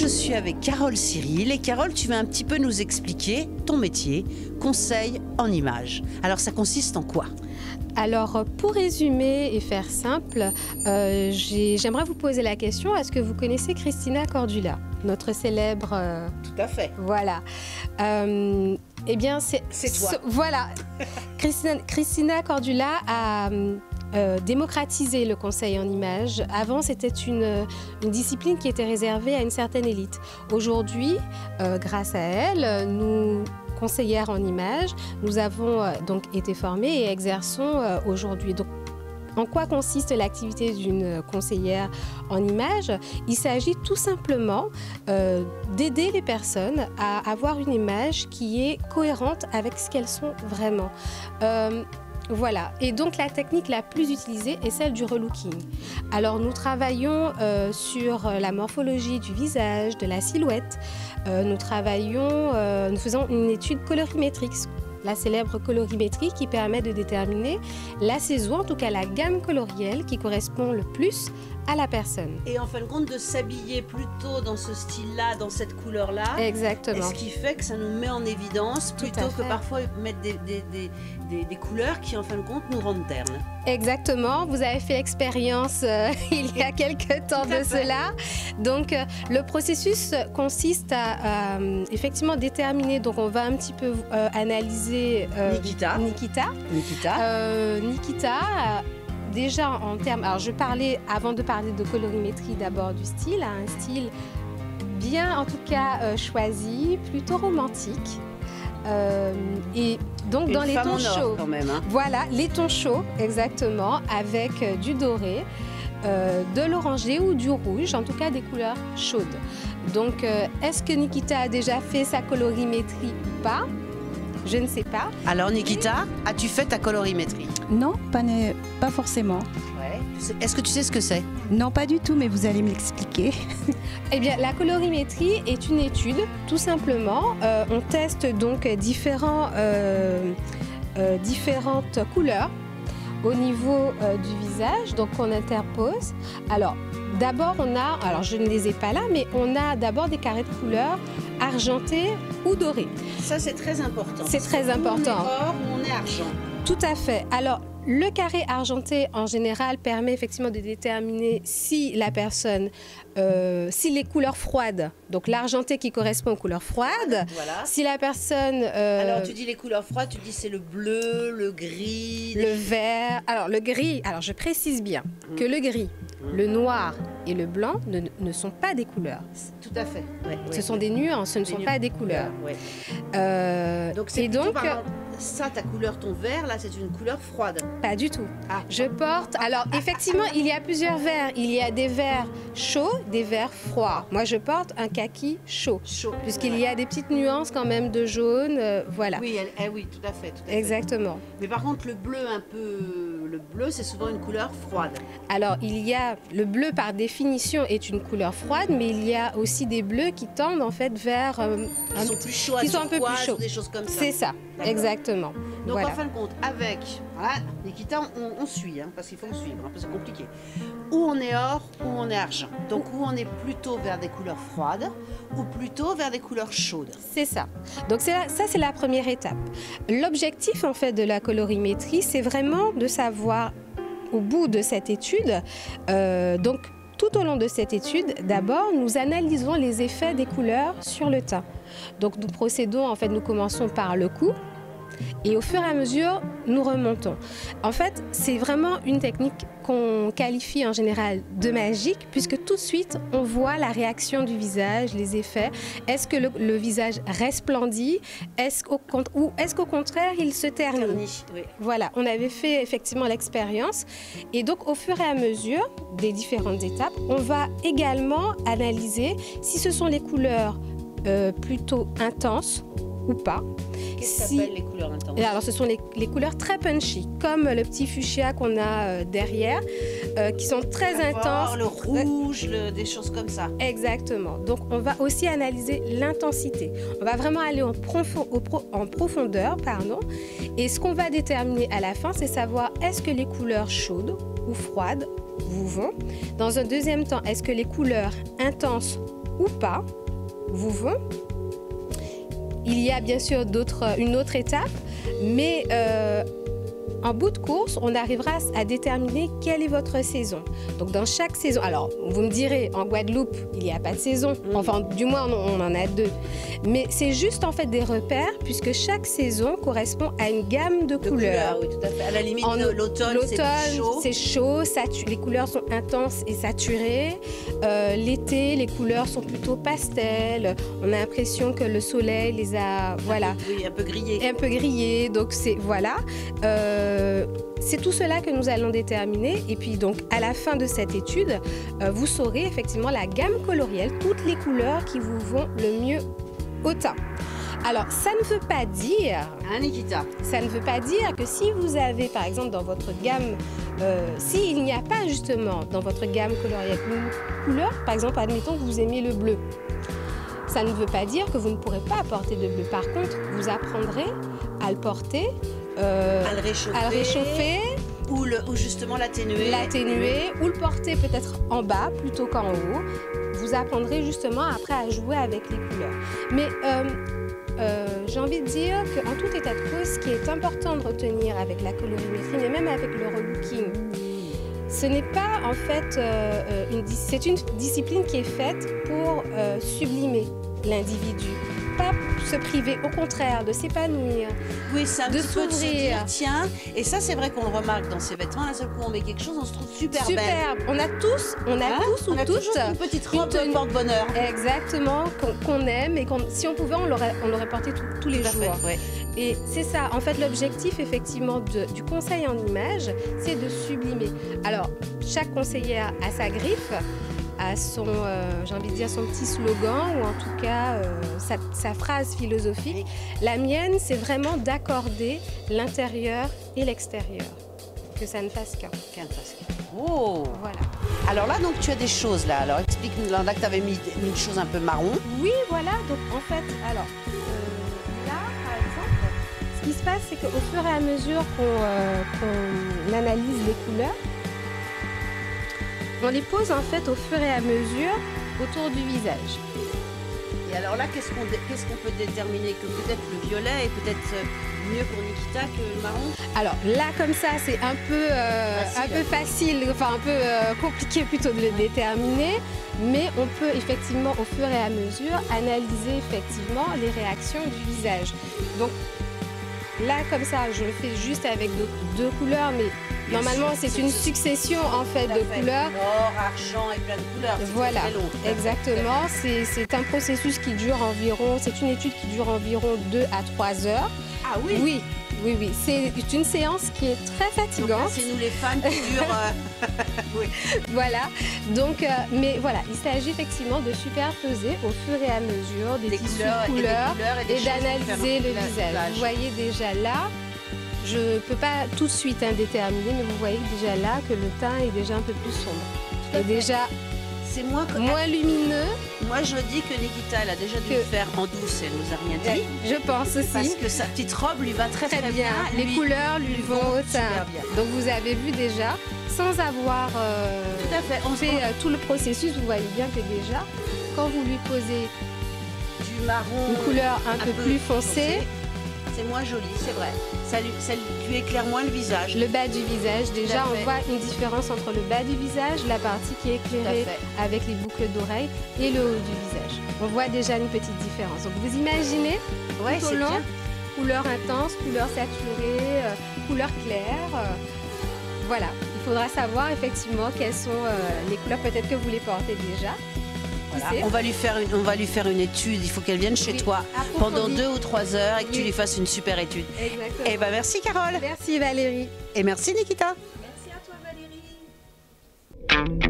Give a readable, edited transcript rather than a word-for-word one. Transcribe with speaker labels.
Speaker 1: je suis avec Carole Cyril. Et Carole, tu vas un petit peu nous expliquer ton métier, conseil en images. Alors, ça consiste en quoi?
Speaker 2: Alors, pour résumer et faire simple, j'aimerais vous poser la question, est-ce que vous connaissez Cristina Cordula, notre célèbre...
Speaker 1: Tout à fait.
Speaker 2: Voilà. Eh bien, c'est
Speaker 1: toi.
Speaker 2: Voilà. Cristina Cordula a démocratisé le conseil en images. Avant, c'était une discipline qui était réservée à une certaine élite. Aujourd'hui, grâce à elle, nous... conseillères en images, nous avons donc été formés et exerçons aujourd'hui. Donc, en quoi consiste l'activité d'une conseillère en images? Il s'agit tout simplement d'aider les personnes à avoir une image qui est cohérente avec ce qu'elles sont vraiment. Voilà, et donc la technique la plus utilisée est celle du relooking. Alors nous travaillons sur la morphologie du visage, de la silhouette. Nous faisons une étude colorimétrique, la célèbre colorimétrie qui permet de déterminer la saison, en tout cas la gamme colorielle qui correspond le plus à la personne.
Speaker 1: Et en fin de compte, de s'habiller plutôt dans ce style-là, dans cette couleur-là.
Speaker 2: Exactement.
Speaker 1: Et ce qui fait que ça nous met en évidence plutôt que parfois mettre des couleurs qui, en fin de compte, nous rendent ternes.
Speaker 2: Exactement. Vous avez fait l'expérience il y a quelques temps de cela. Donc, le processus consiste à effectivement déterminer. Donc, on va un petit peu analyser Nikita. Déjà en termes, alors avant de parler de colorimétrie d'abord du style, un style bien en tout cas choisi, plutôt romantique. Et donc dans les tons chauds,
Speaker 1: quand même, hein.
Speaker 2: Voilà, les tons chauds exactement, avec du doré, de l'orangé ou du rouge, en tout cas des couleurs chaudes. Donc est-ce que Nikita a déjà fait sa colorimétrie ou pas? Je ne sais pas.
Speaker 1: Alors Nikita, as-tu fait ta colorimétrie?
Speaker 3: Non, pas forcément.
Speaker 1: Ouais. Est-ce que tu sais ce que c'est?
Speaker 3: Non, pas du tout, mais vous allez me l'expliquer.
Speaker 2: Eh bien, la colorimétrie est une étude, tout simplement. On teste donc différentes couleurs au niveau du visage, donc on interpose. Alors, d'abord, alors je ne les ai pas là, mais on a d'abord des carrés de couleurs argentés ou dorés.
Speaker 1: Ça, c'est très important.
Speaker 2: C'est très important.
Speaker 1: On est or ou on est argent.
Speaker 2: Tout à fait. Alors, le carré argenté, en général, permet effectivement de déterminer si la personne, si les couleurs froides, donc l'argenté qui correspond aux couleurs froides,
Speaker 1: voilà.
Speaker 2: Si la personne...
Speaker 1: alors, tu dis les couleurs froides, tu dis c'est le bleu, le gris...
Speaker 2: Le vert... Alors, le gris, alors je précise bien que le gris, le noir et le blanc ne sont pas des couleurs.
Speaker 1: Tout à fait. Ouais,
Speaker 2: ce sont des nuances, ce ne sont pas des couleurs.
Speaker 1: Ouais. Donc, c'est ça, ta couleur, ton vert, là, c'est une couleur froide.
Speaker 2: Pas du tout.
Speaker 1: Ah.
Speaker 2: Je porte... Alors, effectivement, il y a plusieurs verts. Il y a des verts chauds, des verts froids. Moi, je porte un kaki chaud. Puisqu'il y a des petites nuances quand même de jaune, voilà.
Speaker 1: Oui, oui, tout à fait.
Speaker 2: Exactement.
Speaker 1: Mais par contre, le bleu, le bleu, c'est souvent une couleur froide.
Speaker 2: Alors, le bleu, par définition, est une couleur froide, mais il y a aussi des bleus qui tendent, en fait, vers...
Speaker 1: qui sont plus chauds,
Speaker 2: qui sont un peu plus chauds.
Speaker 1: Des choses comme ça.
Speaker 2: C'est ça, exactement.
Speaker 1: Donc,
Speaker 2: voilà.
Speaker 1: en fin de compte, avec... Voilà, Nikita, on suit, hein, parce qu'il faut me suivre, parce que c'est compliqué. Ou on est or, ou on est argent. Donc, où on est plutôt vers des couleurs froides, ou plutôt vers des couleurs chaudes.
Speaker 2: C'est ça. Donc, ça, c'est la première étape. L'objectif, en fait, de la colorimétrie, c'est vraiment de savoir, au bout de cette étude, donc, tout au long de cette étude, d'abord, nous analysons les effets des couleurs sur le teint. Donc, nous procédons, en fait, nous commençons par le cou. Et au fur et à mesure, nous remontons. En fait, c'est vraiment une technique qu'on qualifie en général de magique, puisque tout de suite, on voit la réaction du visage, les effets. Est-ce que le visage resplendit? Ou est-ce qu'au contraire, il se ternit?
Speaker 1: Oui.
Speaker 2: Voilà, on avait fait effectivement l'expérience. Et donc, au fur et à mesure des différentes étapes, on va également analyser si ce sont les couleurs plutôt intenses ou pas.
Speaker 1: Qu'est-ce que s'appelle les couleurs intenses?
Speaker 2: Alors, ce sont les couleurs très punchy, comme le petit fuchsia qu'on a derrière, qui sont très intenses.
Speaker 1: Le rouge, des choses comme ça.
Speaker 2: Exactement. Donc, on va aussi analyser l'intensité. On va vraiment aller en profondeur, pardon. Et ce qu'on va déterminer à la fin, c'est savoir est-ce que les couleurs chaudes ou froides vous vont. Dans un deuxième temps, est-ce que les couleurs intenses ou pas, vous vont. Il y a bien sûr une autre étape, mais en bout de course, on arrivera à déterminer quelle est votre saison. Donc dans chaque saison, alors vous me direz, en Guadeloupe, il n'y a pas de saison, enfin du moins on en a 2. Mais c'est juste en fait des repères, puisque chaque saison correspond à une gamme de couleurs.
Speaker 1: Oui, tout à fait. À la limite, l'automne,
Speaker 2: c'est chaud, les couleurs sont intenses et saturées. L'été, les couleurs sont plutôt pastel. On a l'impression que le soleil les a, voilà.
Speaker 1: Oui, un peu grillés.
Speaker 2: Un peu grillés, donc c'est, voilà. C'est tout cela que nous allons déterminer et puis donc à la fin de cette étude, vous saurez effectivement la gamme colorielle, toutes les couleurs qui vous vont le mieux au teint. Alors ça ne veut pas dire,
Speaker 1: hein, Nikita,
Speaker 2: ça ne veut pas dire que si vous avez par exemple dans votre gamme, s'il n'y a pas justement dans votre gamme colorielle une couleur, par exemple admettons que vous aimez le bleu, ça ne veut pas dire que vous ne pourrez pas porter de bleu. Par contre, vous apprendrez à le porter,
Speaker 1: à le réchauffer ou justement
Speaker 2: l'atténuer ou le porter peut-être en bas plutôt qu'en haut. Vous apprendrez justement après à jouer avec les couleurs. Mais j'ai envie de dire qu'en tout état de cause, ce qui est important de retenir avec la colorimétrie, mais même avec le relooking, ce n'est pas en fait c'est une discipline qui est faite pour sublimer l'individu, pas se priver, au contraire, de s'épanouir,
Speaker 1: oui, c'est un
Speaker 2: de
Speaker 1: petit peu de se dire,
Speaker 2: s'ouvrir.
Speaker 1: tiens, et ça c'est vrai qu'on le remarque dans ces vêtements, d'un seul coup on met quelque chose, on se trouve super belle.
Speaker 2: Superbe. On a tous ou toutes
Speaker 1: toujours une petite robe de porte-bonheur.
Speaker 2: Exactement, qu'on aime et si on pouvait, on l'aurait porté tous les jours.
Speaker 1: Fait, ouais.
Speaker 2: Et c'est ça, en fait, l'objectif effectivement du conseil en image, c'est de sublimer. Alors, chaque conseillère a sa griffe, a son, j'ai envie de dire, son petit slogan, ou en tout cas sa phrase philosophique. La mienne, c'est vraiment d'accorder l'intérieur et l'extérieur, que ça ne fasse qu'un.
Speaker 1: Oh,
Speaker 2: voilà.
Speaker 1: Alors là, donc tu as des choses là. Alors explique-nous, là que tu avais mis une chose un peu marron.
Speaker 2: Oui, voilà. Donc en fait, alors là, par exemple, ce qui se passe, c'est qu'au fur et à mesure qu'on analyse les couleurs, on les pose en fait au fur et à mesure autour du visage.
Speaker 1: Et alors là, qu'est-ce qu'on peut déterminer? Que peut-être le violet est peut-être mieux pour Nikita que le marron?
Speaker 2: Alors là, comme ça, c'est un peu facile, enfin un peu compliqué plutôt de le déterminer, mais on peut effectivement au fur et à mesure analyser effectivement les réactions du visage. Donc là, comme ça, je le fais juste avec deux couleurs, mais normalement, c'est une succession en fait de couleurs.
Speaker 1: Or, argent et plein de couleurs.
Speaker 2: Voilà,
Speaker 1: très long,
Speaker 2: exactement. C'est un processus qui dure environ, c'est une étude qui dure environ 2 à 3 heures.
Speaker 1: Ah oui?
Speaker 2: Oui. C'est une séance qui est très fatigante.
Speaker 1: C'est nous les fans qui durent. Oui.
Speaker 2: Voilà. Donc, mais voilà, il s'agit effectivement de superposer au fur et à mesure des tissus couleurs et d'analyser le visage. Vous voyez déjà là. Je ne peux pas tout de suite déterminer, mais vous voyez déjà là que le teint est déjà un peu plus sombre. Et déjà
Speaker 1: c'est moins
Speaker 2: lumineux.
Speaker 1: Moi, je dis que Nikita, elle a déjà dû le faire en douce et elle nous a rien dit.
Speaker 2: Je pense aussi.
Speaker 1: Parce que sa petite robe lui va très bien.
Speaker 2: Les couleurs lui vont au teint. Donc vous avez vu déjà, sans avoir fait tout le processus, vous voyez bien que déjà, quand vous lui posez
Speaker 1: du marron,
Speaker 2: une couleur un peu plus foncée,
Speaker 1: c'est moins joli, c'est vrai. Ça lui éclaire moins le visage.
Speaker 2: Le bas du visage, déjà, on voit une différence entre le bas du visage, la partie qui est éclairée avec les boucles d'oreilles, et le haut du visage. On voit déjà une petite différence. Donc vous imaginez, tout au long, couleur intense, couleur saturée, couleur claire. Voilà, il faudra savoir effectivement quelles sont les couleurs, peut-être que vous les portez déjà.
Speaker 1: Voilà. On va lui faire une étude. Il faut qu'elle vienne chez toi pendant 2 ou 3 heures et que tu lui fasses une super étude.
Speaker 2: Exactement.
Speaker 1: Et ben merci Carole.
Speaker 2: Merci Valérie.
Speaker 1: Et merci Nikita.
Speaker 2: Merci à toi Valérie.